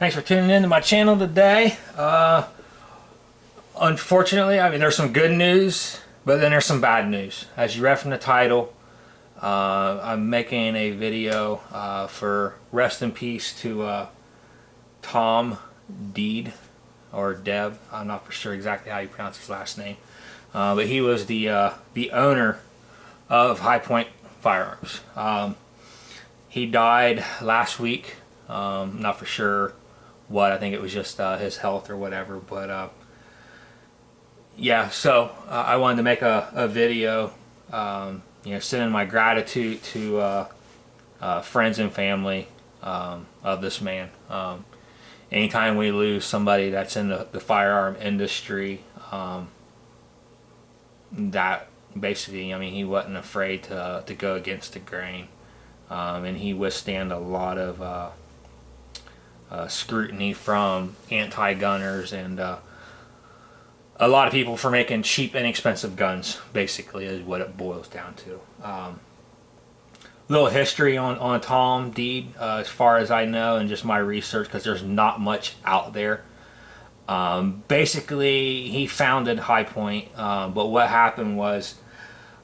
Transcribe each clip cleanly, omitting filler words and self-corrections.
Thanks for tuning in to my channel today. Unfortunately, I mean, there's some good news, but then there's some bad news. As you read from the title, I'm making a video for rest in peace to Tom Deeb, or Deeb. I'm not for sure exactly how you pronounce his last name, but he was the owner of High Point Firearms. He died last week. Not for sure what. I think it was just his health or whatever, but yeah, so I wanted to make a video, sending my gratitude to friends and family of this man. Anytime we lose somebody that's in the firearm industry, that basically, I mean, he wasn't afraid to go against the grain, and he withstand a lot of scrutiny from anti-gunners and a lot of people for making cheap, inexpensive guns, basically, is what it boils down to. Little history on Tom Deeb, as far as I know, and just my research, because there's not much out there. Basically, he founded High Point, but what happened was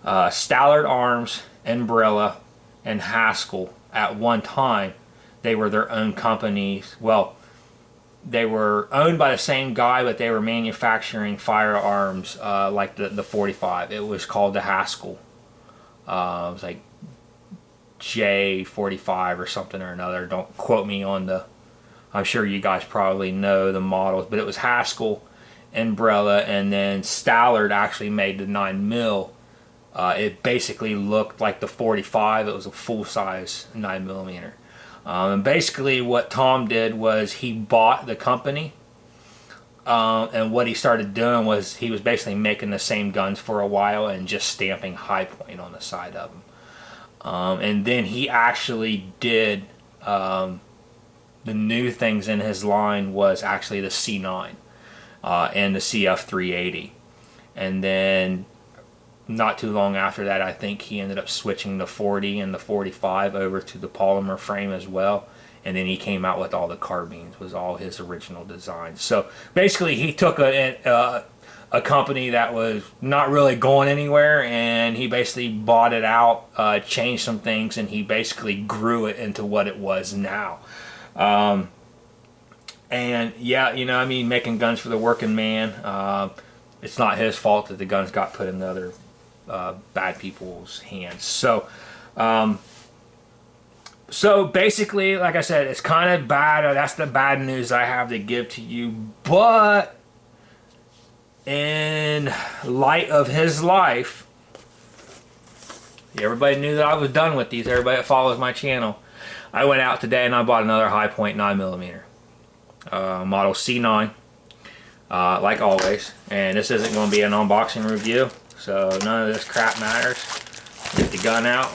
Stallard Arms, Umbrella, and Haskell, at one time, they were their own companies. Well, they were owned by the same guy, but they were manufacturing firearms like the 45. It was called the Haskell. It was like J45 or something or another. Don't quote me on the... I'm sure you guys probably know the models, but it was Haskell, Umbrella, and then Stallard actually made the 9mm. It basically looked like the 45. It was a full-size 9mm. And basically what Tom did was he bought the company, and what he started doing was he was basically making the same guns for a while and just stamping High Point on the side of them. And then he actually did, the new things in his line was actually the C9 and the CF380. And then not too long after that, I think he ended up switching the 40 and the 45 over to the polymer frame as well. And then he came out with all the carbines, was all his original designs. So basically he took a company that was not really going anywhere, and he basically bought it out, changed some things, and he basically grew it into what it was now. And yeah, I mean, making guns for the working man, it's not his fault that the guns got put in the other bad people's hands. So basically, like I said, it's kind of bad. That's the bad news I have to give to you. But in light of his life, everybody knew that I was done with these. Everybody that follows my channel, I went out today and I bought another High Point 9mm model C9, like always. And this isn't going to be an unboxing review, so none of this crap matters. Get the gun out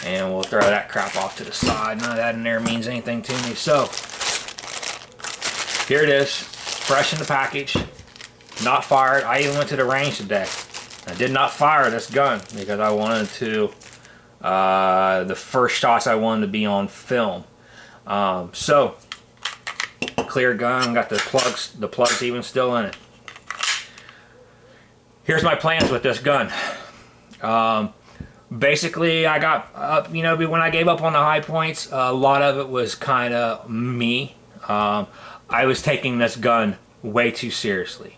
and we'll throw that crap off to the side. None of that in there means anything to me. So here it is, fresh in the package, not fired. I even went to the range today. I did not fire this gun because I wanted to, the first shots I wanted to be on film. So clear gun, got the plugs even still in it. Here's my plans with this gun. Basically, I got when I gave up on the High Points, a lot of it was kind of me. I was taking this gun way too seriously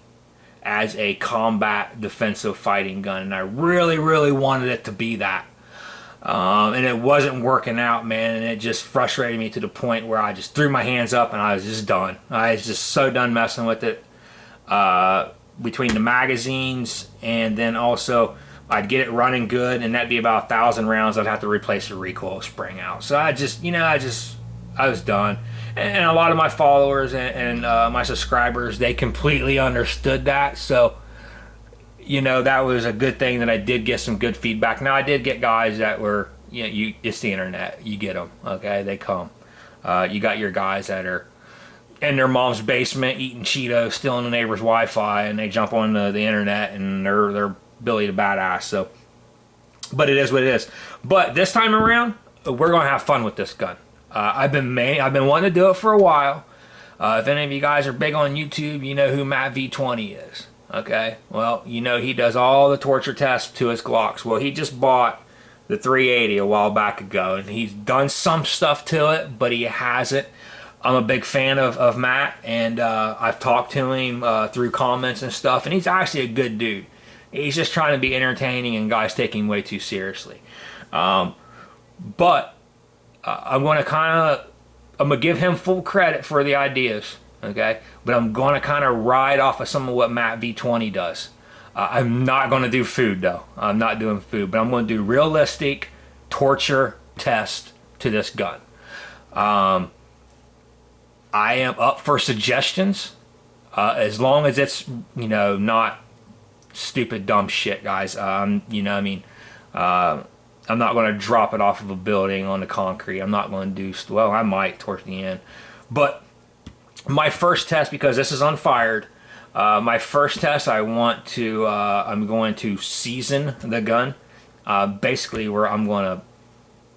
as a combat defensive fighting gun, and I really wanted it to be that. And it wasn't working out, man, and it just frustrated me to the point where I just threw my hands up and I was just done. I was just so done messing with it. Between the magazines, and then also I'd get it running good, and that'd be about 1,000 rounds. I'd have to replace the recoil spring out. So I was done. And a lot of my followers and my subscribers, they completely understood that. So that was a good thing that I did get some good feedback. Now, I did get guys that were, it's the internet. You get them, okay? They come. You got your guys that are in their mom's basement eating Cheetos, stealing the neighbor's Wi-Fi, and they jump on the internet and they're Billy the Badass. So, but it is what it is. But this time around, we're gonna have fun with this gun. I've been wanting to do it for a while. If any of you guys are big on YouTube, you know who Matt V20 is. Okay, well, you know he does all the torture tests to his Glocks. Well, he just bought the 380 a while back ago, and he's done some stuff to it, but he hasn't. I'm a big fan of Matt, and I've talked to him through comments and stuff, and he's actually a good dude. He's just trying to be entertaining, and guys take him way too seriously. But I'm going to give him full credit for the ideas, okay? But I'm going to kind of ride off of some of what Matt V20 does. I'm not going to do food, though. I'm not doing food, but I'm going to do realistic torture test to this gun. I am up for suggestions, as long as it's, you know, not stupid, dumb shit, guys. You know what I mean? I'm not going to drop it off of a building on the concrete. I'm not going to do, well, I might towards the end. But my first test, because this is unfired, my first test, I'm going to season the gun. Basically, where I'm going to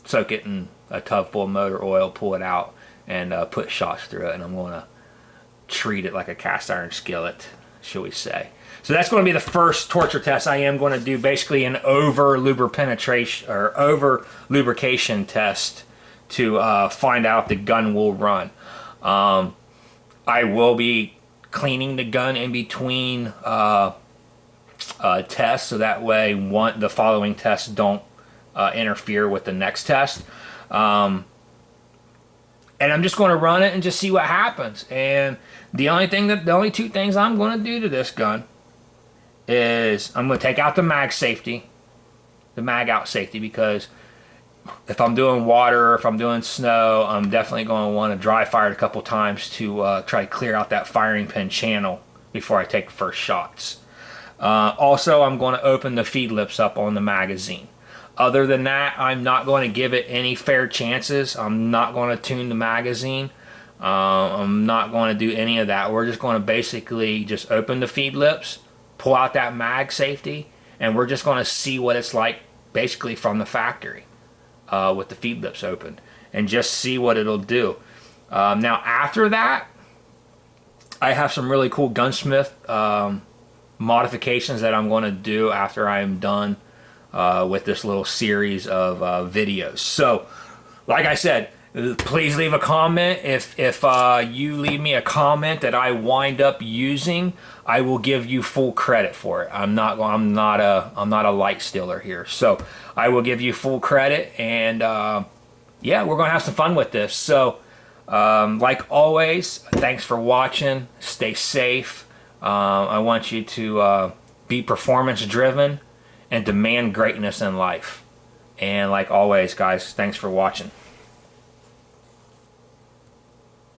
soak it in a tub full of motor oil, pull it out, and put shots through it, and I'm going to treat it like a cast iron skillet, shall we say. So that's going to be the first torture test. I am going to do basically an over lubrication test to find out if the gun will run. I will be cleaning the gun in between tests, so that way the following tests don't interfere with the next test. And I'm just going to run it and just see what happens. And the only two things I'm going to do to this gun is I'm going to take out the mag safety, the mag out safety, because if I'm doing water or if I'm doing snow, I'm definitely going to want to dry fire it a couple times to try to clear out that firing pin channel before I take the first shots. Also, I'm going to open the feed lips up on the magazine. Other than that, I'm not going to give it any fair chances. I'm not going to tune the magazine. I'm not going to do any of that. We're just going to basically just open the feed lips, pull out that mag safety, and we're just going to see what it's like basically from the factory with the feed lips open, and just see what it'll do. Now after that, I have some really cool gunsmith modifications that I'm going to do after I'm done with this little series of videos. So like I said, please leave a comment. If you leave me a comment that I wind up using, I will give you full credit for it. I'm not a light stealer here, so I will give you full credit. And yeah, we're gonna have some fun with this. So like always, thanks for watching. Stay safe. I want you to be performance driven and demand greatness in life. And like always, guys, thanks for watching.